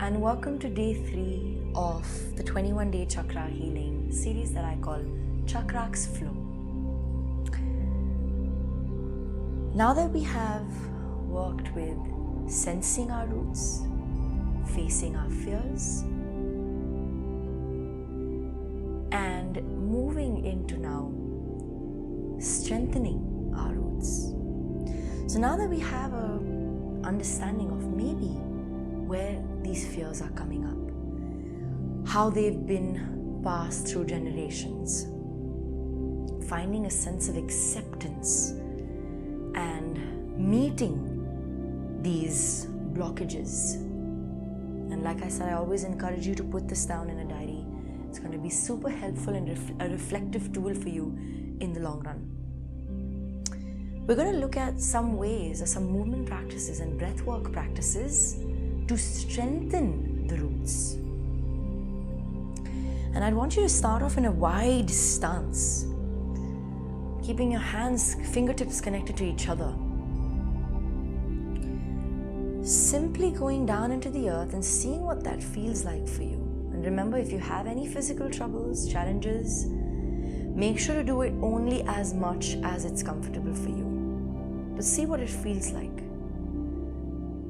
and welcome to day 3 of the 21-day Chakra Healing Series that I call Chakra's Flow. Now that we have worked with sensing our roots, facing our fears, and moving into now strengthening our roots. So now that we have an understanding of maybe where these fears are coming up, how they've been passed through generations, finding a sense of acceptance and meeting these blockages. And like I said, I always encourage you to put this down in a diary. It's going to be super helpful and a reflective tool for you in the long run. We're going to look at some ways or some movement practices and breathwork practices to strengthen the roots. And I'd want you to start off in a wide stance, keeping your fingertips connected to each other. Simply going down into the earth and seeing what that feels like for you. And remember, if you have any physical troubles, challenges, make sure to do it only as much as it's comfortable for you. But see what it feels like.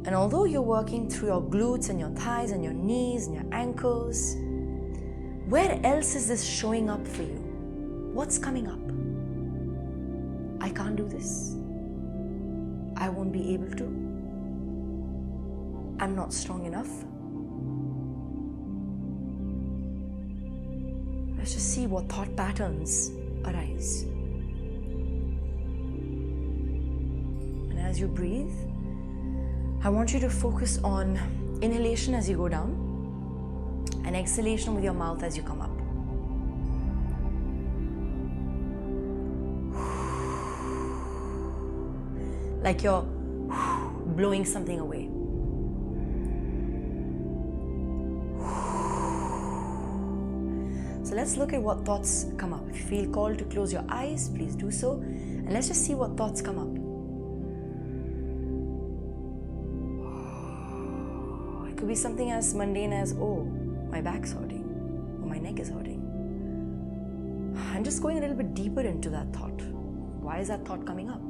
And although you're working through your glutes and your thighs and your knees and your ankles, where else is this showing up for you? What's coming up? I can't do this. I won't be able to. I'm not strong enough. Let's just see what thought patterns arise. And as you breathe, I want you to focus on inhalation as you go down and exhalation with your mouth as you come up. Like you're blowing something away. So let's look at what thoughts come up. If you feel called to close your eyes, please do so. And let's just see what thoughts come up. It could be something as mundane as, oh, my back's hurting, or my neck is hurting. I'm just going a little bit deeper into that thought. Why is that thought coming up?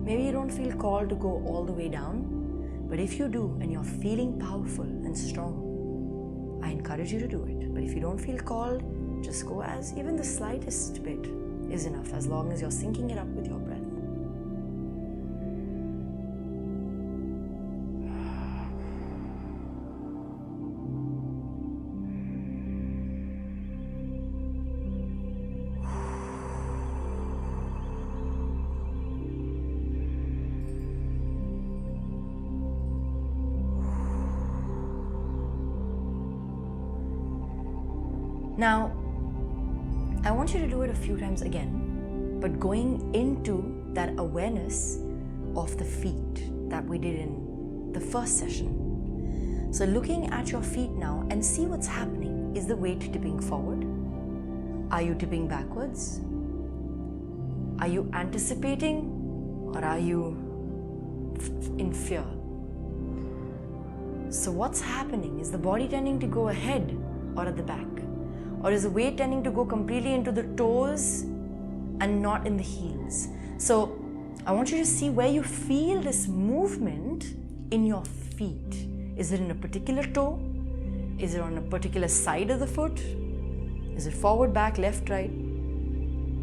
Maybe you don't feel called to go all the way down, but if you do and you're feeling powerful and strong, I encourage you to do it. But if you don't feel called, just go as even the slightest bit is enough, as long as you're syncing it up with your breath. Now, I want you to do it a few times again, but going into that awareness of the feet that we did in the first session. So looking at your feet now and see what's happening. Is the weight tipping forward? Are you tipping backwards? Are you anticipating, or are you in fear? So what's happening? Is the body tending to go ahead or at the back? Or is the weight tending to go completely into the toes and not in the heels? So I want you to see where you feel this movement in your feet. Is it in a particular toe? Is it on a particular side of the foot? Is it forward, back, left, right?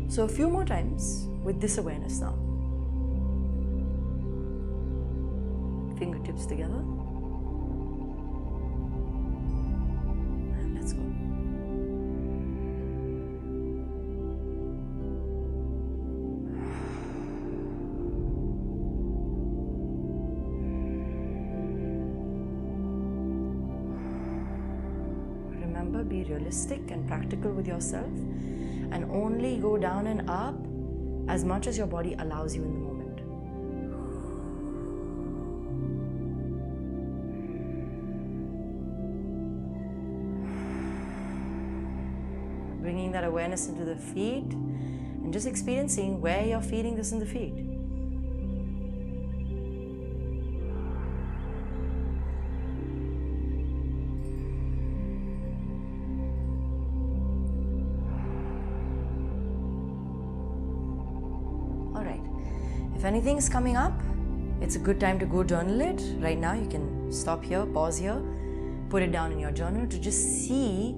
So a few more times with this awareness now. Fingertips together. And let's go. be realistic and practical with yourself, and only go down and up as much as your body allows you in the moment. Bringing that awareness into the feet and just experiencing where you're feeling this in the feet. Alright, if anything's coming up, it's a good time to go journal it. Right now you can stop here, pause here, put it down in your journal to just see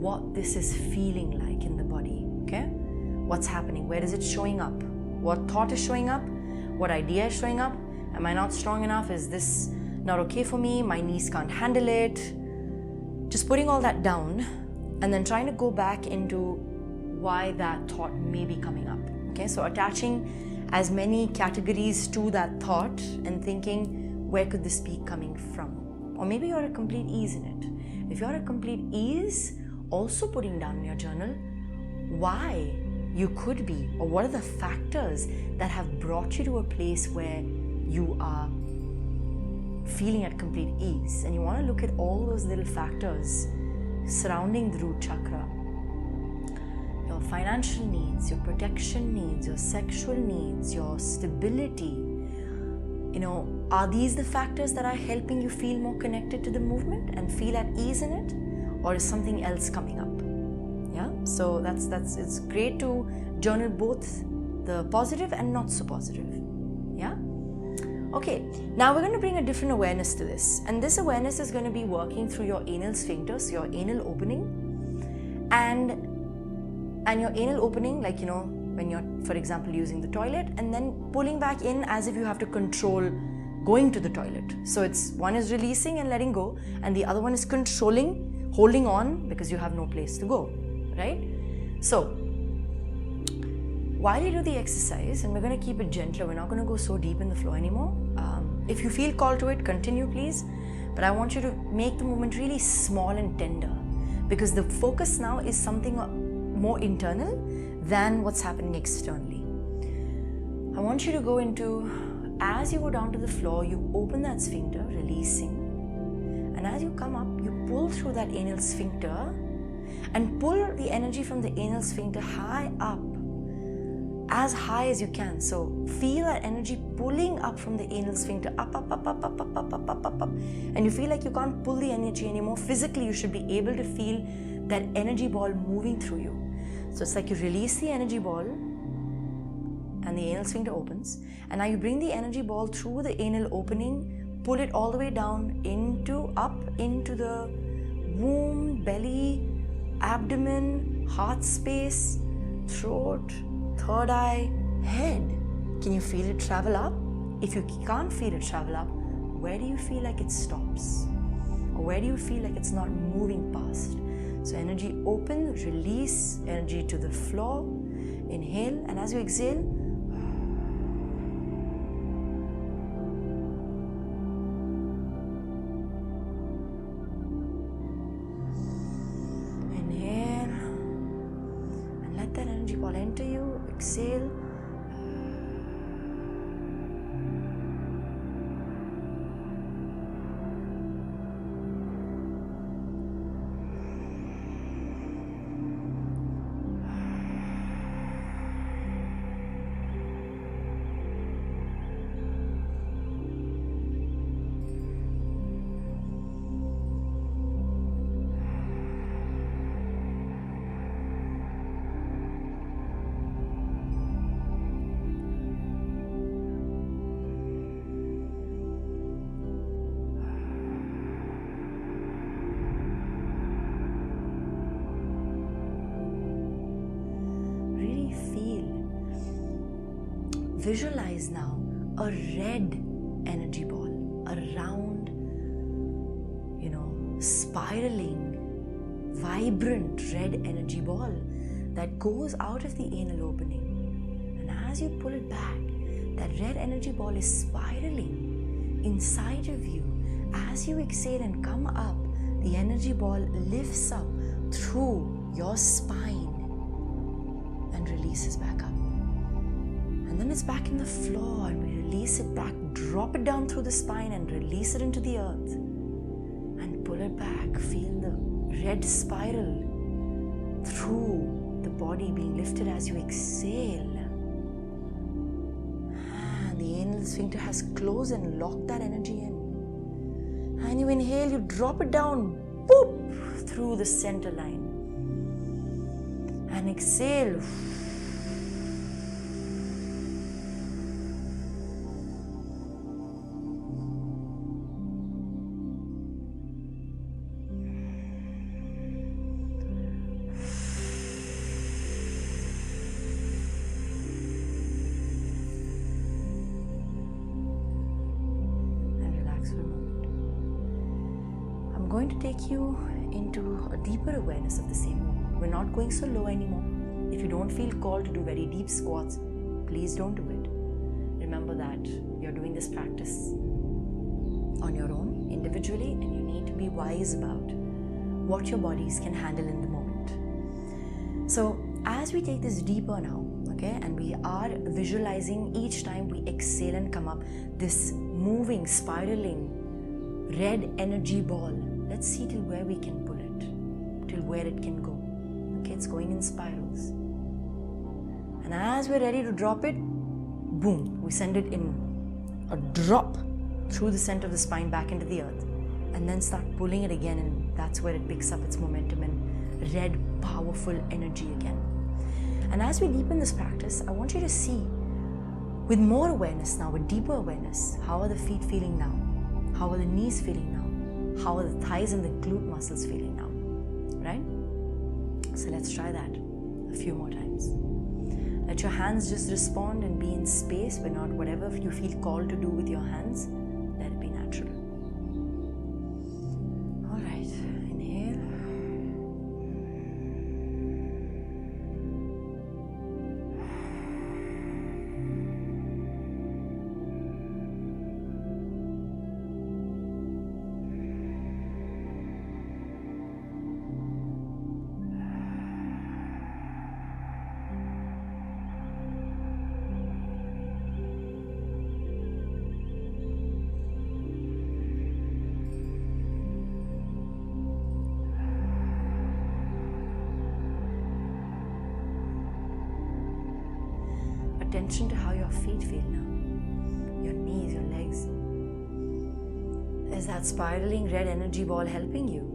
what this is feeling like in the body, okay? What's happening? Where is it showing up? What thought is showing up? What idea is showing up? Am I not strong enough? Is this not okay for me? My knees can't handle it. Just putting all that down and then trying to go back into why that thought may be coming up, okay? So attaching as many categories to that thought and thinking, where could this be coming from? Or maybe you're at complete ease in it. If you're at complete ease, also putting down in your journal why you could be, or what are the factors that have brought you to a place where you are feeling at complete ease. And you want to look at all those little factors surrounding the root chakra. Your financial needs, your protection needs, your sexual needs, your stability. You know, are these the factors that are helping you feel more connected to the movement and feel at ease in it? Or is something else coming up? Yeah, so it's great to journal both the positive and not so positive. Yeah. Okay, now we're going to bring a different awareness to this, and this awareness is going to be working through your anal sphincters, your anal opening, and your anal opening, like, you know, when you're, for example, using the toilet, and then pulling back in as if you have to control going to the toilet. So it's one is releasing and letting go, and the other one is controlling, holding on because you have no place to go, right? So while you do the exercise, and we're going to keep it gentler, we're not going to go so deep in the flow anymore. If you feel called to it, continue please, but I want you to make the movement really small and tender, because the focus now is something more internal than what's happening externally. I want you to go into, as you go down to the floor, you open that sphincter, releasing. And as you come up, you pull through that anal sphincter and pull the energy from the anal sphincter high up, as high as you can. So feel that energy pulling up from the anal sphincter, up, up, up, up, up, up, up, up, up, up, up. And you feel like you can't pull the energy anymore. Physically, you should be able to feel that energy ball moving through you. So it's like you release the energy ball and the anal sphincter opens. And now you bring the energy ball through the anal opening, pull it all the way down up into the womb, belly, abdomen, heart space, throat, third eye, head. Can you feel it travel up? If you can't feel it travel up, where do you feel like it stops? Or where do you feel like it's not moving past? So energy open, release energy to the floor, inhale, and as you exhale, inhale, and let that energy ball enter you, exhale. Visualize now a red energy ball, a round, spiraling, vibrant red energy ball that goes out of the anal opening. And as you pull it back, that red energy ball is spiraling inside of you. As you exhale and come up, the energy ball lifts up, through your spine and releases back up. And then it's back in the floor and we release it back, drop it down through the spine and release it into the earth. And pull it back, feel the red spiral through the body being lifted as you exhale. And the anal sphincter has closed and locked that energy in. And you inhale, you drop it down, boop, through the center line. And exhale. I'm going to take you into a deeper awareness of the same moment. We're not going so low anymore. If you don't feel called to do very deep squats, please don't do it. Remember that you're doing this practice on your own, individually, and you need to be wise about what your bodies can handle in the moment. So as we take this deeper now, okay, and we are visualizing each time we exhale and come up, this moving, spiraling, red energy ball. Let's see till where we can pull it, till where it can go. Okay, it's going in spirals. And as we're ready to drop it, boom, we send it in a drop through the center of the spine back into the earth. And then start pulling it again, and that's where it picks up its momentum and red, powerful energy again. And as we deepen this practice, I want you to see with more awareness now, with deeper awareness, how are the feet feeling now? How are the knees feeling now? How are the thighs and the glute muscles feeling now? Right? So let's try that a few more times. Let your hands just respond and be in space, but not whatever you feel called to do with your hands. Let it be natural. All right, inhale. Attention to how your feet feel now, your knees, your legs. Is that spiraling red energy ball helping you?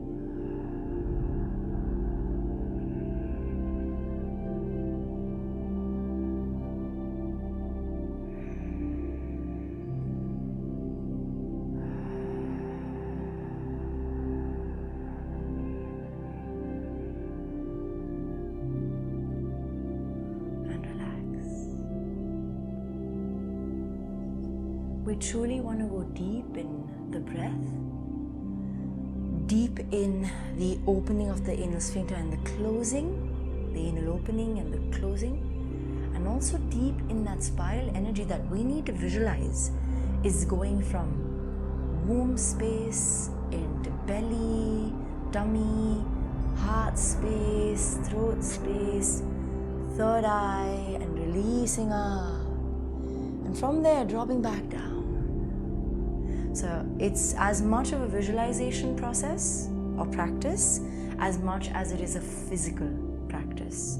We truly want to go deep in the breath, deep in the opening of the anal sphincter and the closing, the anal opening and the closing, and also deep in that spiral energy that we need to visualize is going from womb space into belly, tummy, heart space, throat space, third eye, and releasing up. And from there, dropping back down. So it's as much of a visualization process or practice as much as it is a physical practice.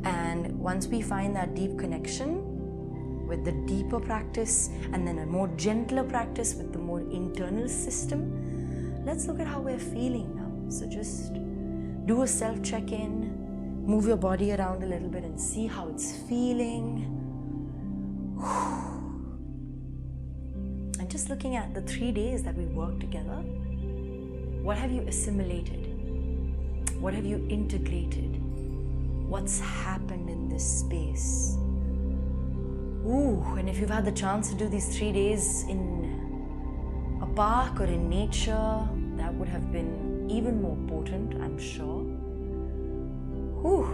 And once we find that deep connection with the deeper practice and then a more gentler practice with the more internal system, let's look at how we're feeling now. So just do a self-check-in, move your body around a little bit and see how it's feeling. And just looking at the 3 days that we worked together, what have you assimilated? What have you integrated? What's happened in this space? And if you've had the chance to do these 3 days in a park or in nature, that would have been even more potent, I'm sure. So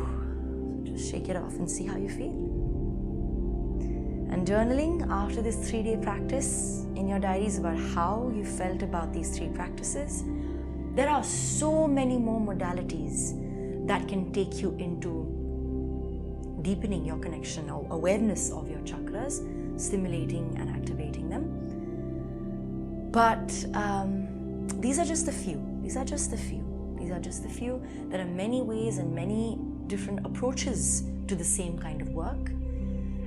just shake it off and see how you feel. And journaling after this 3-day practice in your diaries about how you felt about these 3 practices. There are so many more modalities that can take you into deepening your connection or awareness of your chakras, stimulating and activating them. But these are just a few. There are many ways and many different approaches to the same kind of work,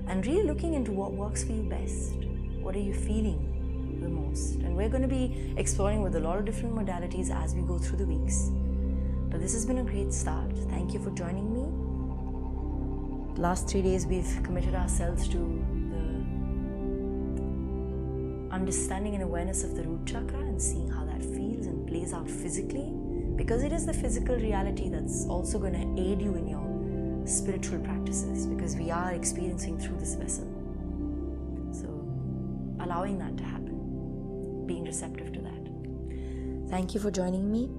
and really looking into what works for you best. What are you feeling the most? And we're going to be exploring with a lot of different modalities as we go through the weeks. But this has been a great start. Thank you for joining me. The last 3 days we've committed ourselves to the understanding and awareness of the root chakra and seeing how that feels and plays out physically, because it is the physical reality that's also going to aid you in your spiritual practices, because we are experiencing through this vessel. So allowing that to happen, being receptive to that. Thank you for joining me.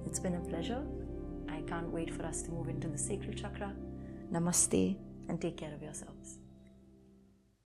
It's been a pleasure. I can't wait for us to move into the sacral chakra. Namaste, and take care of yourselves.